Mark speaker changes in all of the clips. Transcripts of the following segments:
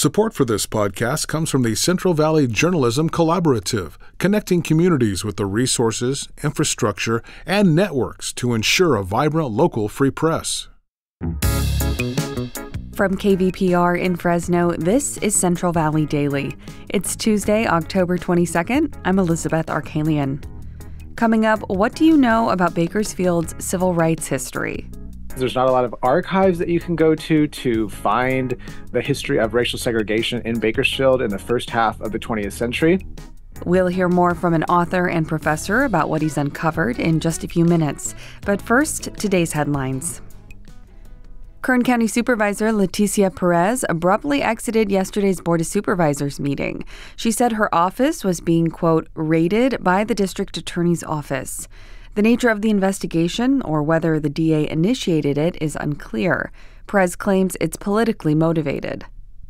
Speaker 1: Support for this podcast comes from the Central Valley Journalism Collaborative, connecting communities with the resources, infrastructure, and networks to ensure a vibrant local free press.
Speaker 2: From KVPR in Fresno, this is Central Valley Daily. It's Tuesday, October 22nd. I'm Elizabeth Arkalian. Coming up, what do you know about Bakersfield's civil rights history?
Speaker 3: There's not a lot of archives that you can go to find the history of racial segregation in Bakersfield in the first half of the 20th century.
Speaker 2: We'll hear more from an author and professor about what he's uncovered in just a few minutes. But first, today's headlines. Kern County Supervisor Leticia Perez abruptly exited yesterday's Board of Supervisors meeting. She said her office was being, quote, raided by the district attorney's office. The nature of the investigation, or whether the DA initiated it, is unclear. Perez claims it's politically motivated.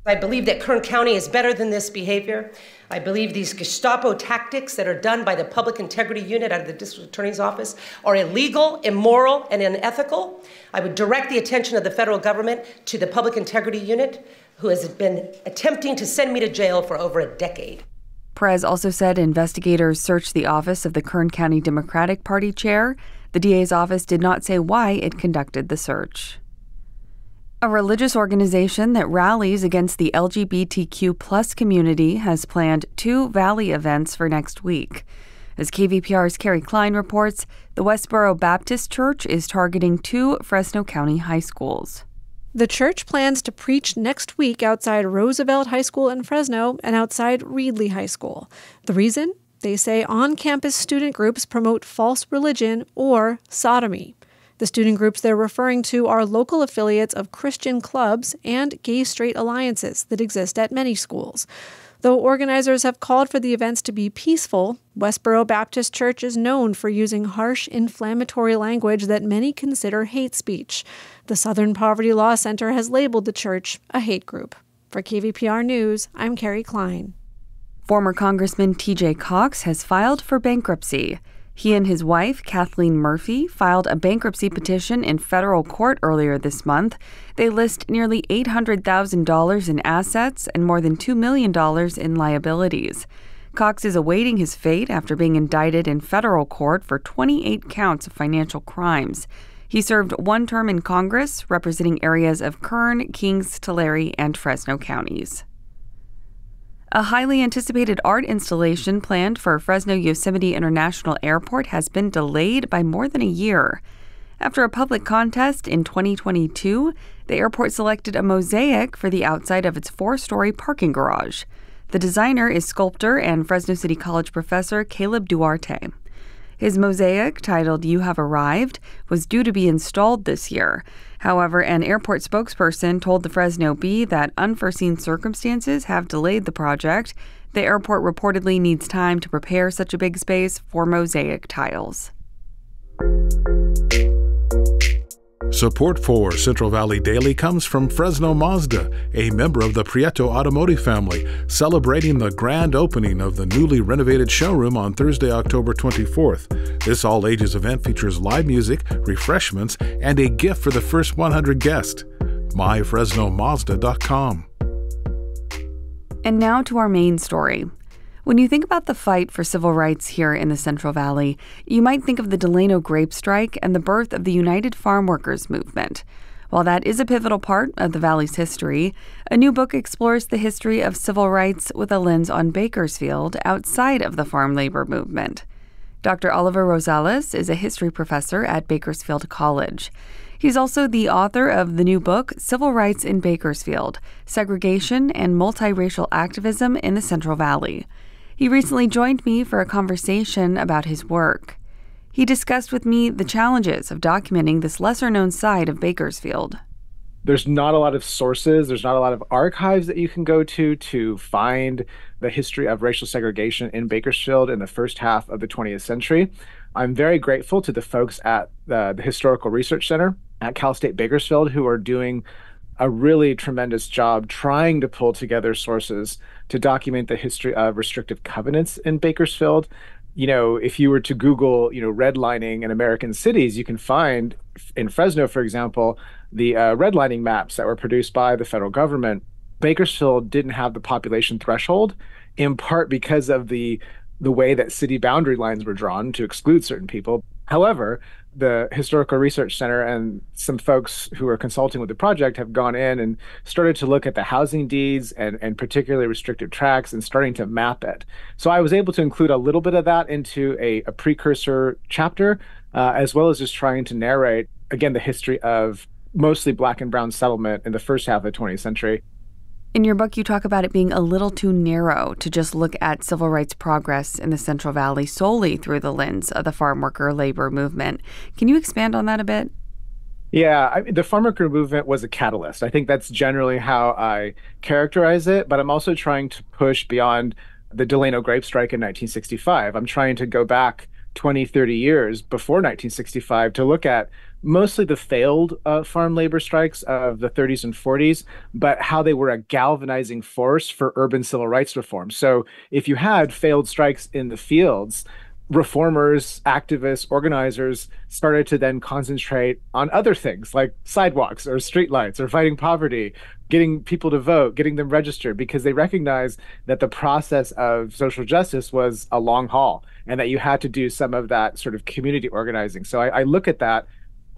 Speaker 4: I believe that Kern County is better than this behavior. I believe these Gestapo tactics that are done by the Public Integrity Unit out of the District Attorney's Office are illegal, immoral, and unethical. I would direct the attention of the federal government to the Public Integrity Unit, who has been attempting to send me to jail for over a decade.
Speaker 2: Perez also said investigators searched the office of the Kern County Democratic Party chair. The DA's office did not say why it conducted the search. A religious organization that rallies against the LGBTQ+ community has planned 2 Valley events for next week. As KVPR's Carrie Klein reports, the Westboro Baptist Church is targeting 2 Fresno County high schools.
Speaker 5: The church plans to preach next week outside Roosevelt High School in Fresno and outside Reedley High School. The reason? They say on-campus student groups promote false religion or sodomy. The student groups they're referring to are local affiliates of Christian clubs and gay-straight alliances that exist at many schools. Though organizers have called for the events to be peaceful, Westboro Baptist Church is known for using harsh, inflammatory language that many consider hate speech. The Southern Poverty Law Center has labeled the church a hate group. For KVPR News, I'm Carrie Klein.
Speaker 2: Former Congressman T.J. Cox has filed for bankruptcy. He and his wife, Kathleen Murphy, filed a bankruptcy petition in federal court earlier this month. They list nearly $800,000 in assets and more than $2 million in liabilities. Cox is awaiting his fate after being indicted in federal court for 28 counts of financial crimes. He served 1 term in Congress, representing areas of Kern, Kings, Tulare, and Fresno counties. A highly anticipated art installation planned for Fresno Yosemite International Airport has been delayed by more than a year. After a public contest in 2022, the airport selected a mosaic for the outside of its 4-story parking garage. The designer is sculptor and Fresno City College professor Caleb Duarte. His mosaic, titled You Have Arrived, was due to be installed this year. However, an airport spokesperson told the Fresno Bee that unforeseen circumstances have delayed the project. The airport reportedly needs time to prepare such a big space for mosaic tiles.
Speaker 1: Support for Central Valley Daily comes from Fresno Mazda, a member of the Prieto Automotive family, celebrating the grand opening of the newly renovated showroom on Thursday, October 24th. This all-ages event features live music, refreshments, and a gift for the first 100 guests. myfresnomazda.com.
Speaker 2: And now to our main story. When you think about the fight for civil rights here in the Central Valley, you might think of the Delano grape strike and the birth of the United Farm Workers movement. While that is a pivotal part of the Valley's history, a new book explores the history of civil rights with a lens on Bakersfield outside of the farm labor movement. Dr. Oliver Rosales is a history professor at Bakersfield College. He's also the author of the new book, Civil Rights in Bakersfield: Segregation and Multiracial Activism in the Central Valley. He recently joined me for a conversation about his work. He discussed with me the challenges of documenting this lesser-known side of Bakersfield.
Speaker 3: There's not a lot of sources, there's not a lot of archives that you can go to find the history of racial segregation in Bakersfield in the first half of the 20th century. I'm very grateful to the folks at the Historical Research Center at Cal State Bakersfield who are doing a really tremendous job trying to pull together sources to document the history of restrictive covenants in Bakersfield. You know, if you were to Google, redlining in American cities, you can find in Fresno, for example, the redlining maps that were produced by the federal government Bakersfield didn't have the population threshold, in part because of the way that city boundary lines were drawn to exclude certain people. However, the Historical Research Center and some folks who are consulting with the project have gone in and started to look at the housing deeds and particularly restricted tracts and starting to map it. So I was able to include a little bit of that into a precursor chapter, as well as just trying to narrate, again, the history of mostly Black and brown settlement in the first half of the 20th century.
Speaker 2: In your book, you talk about it being a little too narrow to just look at civil rights progress in the Central Valley solely through the lens of the farm worker labor movement. Can you expand on that a bit?
Speaker 3: Yeah, the farm worker movement was a catalyst. I think that's generally how I characterize it, but I'm also trying to push beyond the Delano grape strike in 1965. I'm trying to go back 20, 30 years before 1965 to look at mostly the failed farm labor strikes of the 30s and 40s, but how they were a galvanizing force for urban civil rights reform. So if you had failed strikes in the fields, reformers, activists, organizers started to then concentrate on other things like sidewalks or streetlights or fighting poverty, getting people to vote, getting them registered, because they recognized that the process of social justice was a long haul and that you had to do some of that sort of community organizing. So I look at that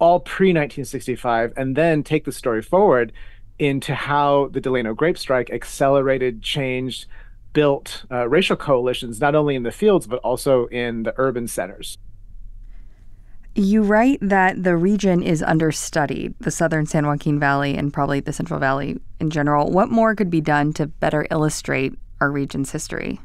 Speaker 3: all pre-1965 and then take the story forward into how the Delano grape strike accelerated, changed, built racial coalitions, not only in the fields, but also in the urban centers.
Speaker 2: You write that the region is understudied, the southern San Joaquin Valley and probably the Central Valley in general. What more could be done to better illustrate our region's history?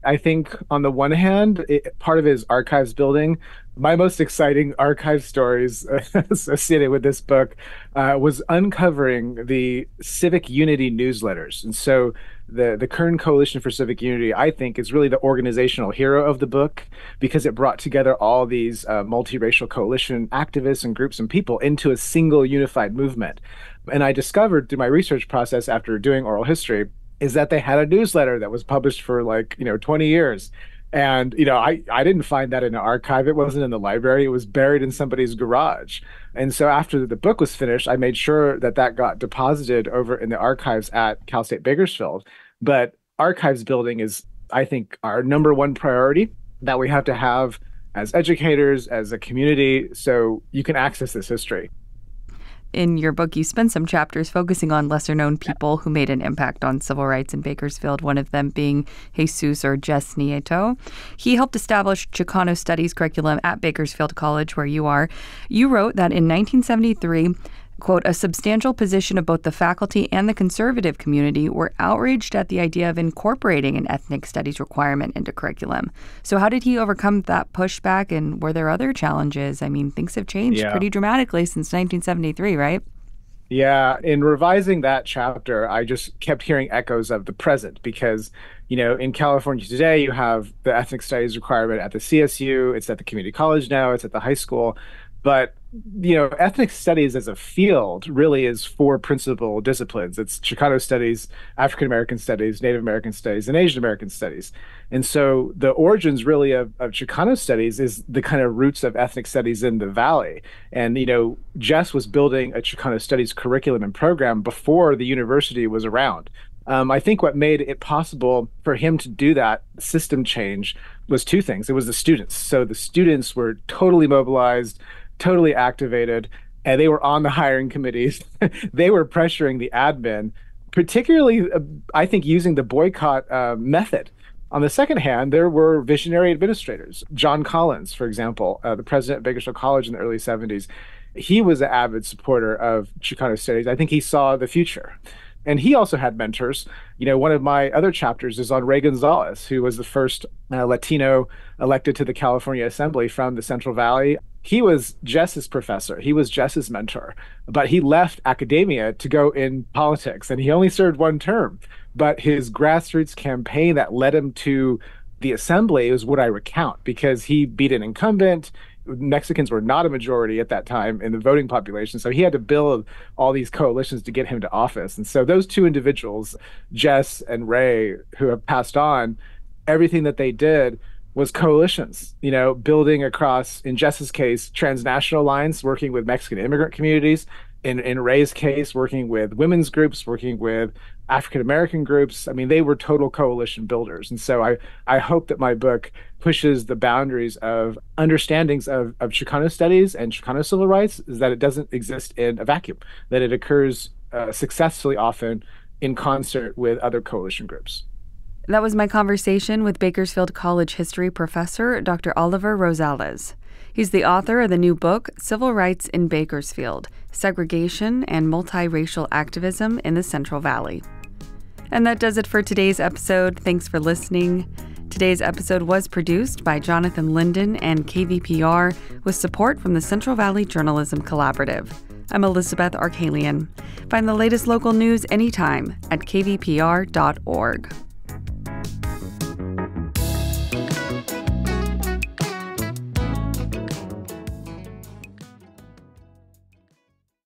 Speaker 3: I think on the one hand, part of it is archives building. My most exciting archive stories associated with this book was uncovering the Civic Unity newsletters. And so the Kern Coalition for Civic Unity, I think, is really the organizational hero of the book because it brought together all these multiracial coalition activists and groups and people into a single unified movement. And I discovered through my research process after doing oral history is that they had a newsletter that was published for 20 years. And, I didn't find that in an archive. It wasn't in the library. It was buried in somebody's garage. And so after the book was finished, I made sure that got deposited over in the archives at Cal State Bakersfield. But archives building is, I think, our number one priority that we have to have as educators, as a community, so you can access this history.
Speaker 2: In your book, you spend some chapters focusing on lesser-known people who made an impact on civil rights in Bakersfield, one of them being Jesus or Jess Nieto. He helped establish Chicano Studies curriculum at Bakersfield College, where you are. You wrote that in 1973, quote, a substantial position of both the faculty and the conservative community were outraged at the idea of incorporating an ethnic studies requirement into curriculum. So how did he overcome that pushback, and were there other challenges? I mean, things have changed pretty dramatically since 1973, right?
Speaker 3: Yeah, in revising that chapter, I just kept hearing echoes of the present because, in California today, you have the ethnic studies requirement at the CSU, it's at the community college now, it's at the high school. But, ethnic studies as a field really is four principal disciplines. It's Chicano studies, African American studies, Native American studies, and Asian American studies. And so the origins really of Chicano studies is the kind of roots of ethnic studies in the Valley. And, Jess was building a Chicano studies curriculum and program before the university was around. I think what made it possible for him to do that system change was two things. It was the students. So the students were totally mobilized, totally activated, and they were on the hiring committees. They were pressuring the admin, particularly, I think, using the boycott method. On the second hand, there were visionary administrators. John Collins, for example, the president of Bakersfield College in the early 70s, he was an avid supporter of Chicano studies. I think he saw the future. And he also had mentors. One of my other chapters is on Ray Gonzalez, who was the first Latino elected to the California Assembly from the Central Valley. He was Jess's professor. He was Jess's mentor. But he left academia to go in politics, and he only served one term. But his grassroots campaign that led him to the assembly is what I recount, because he beat an incumbent. Mexicans were not a majority at that time in the voting population, so he had to build all these coalitions to get him to office. And so those two individuals, Jess and Ray, who have passed on, everything that they did was coalitions, building across, in Jess's case, transnational lines, working with Mexican immigrant communities. in Ray's case, working with women's groups, working with African-American groups. I mean, they were total coalition builders. And so I hope that my book pushes the boundaries of understandings of Chicano studies and Chicano civil rights, is that it doesn't exist in a vacuum, that it occurs successfully often in concert with other coalition groups.
Speaker 2: That was my conversation with Bakersfield College history professor, Dr. Oliver Rosales. He's the author of the new book, Civil Rights in Bakersfield: Segregation and Multiracial Activism in the Central Valley. And that does it for today's episode. Thanks for listening. Today's episode was produced by Jonathan Linden and KVPR with support from the Central Valley Journalism Collaborative. I'm Elizabeth Arkalian. Find the latest local news anytime at kvpr.org.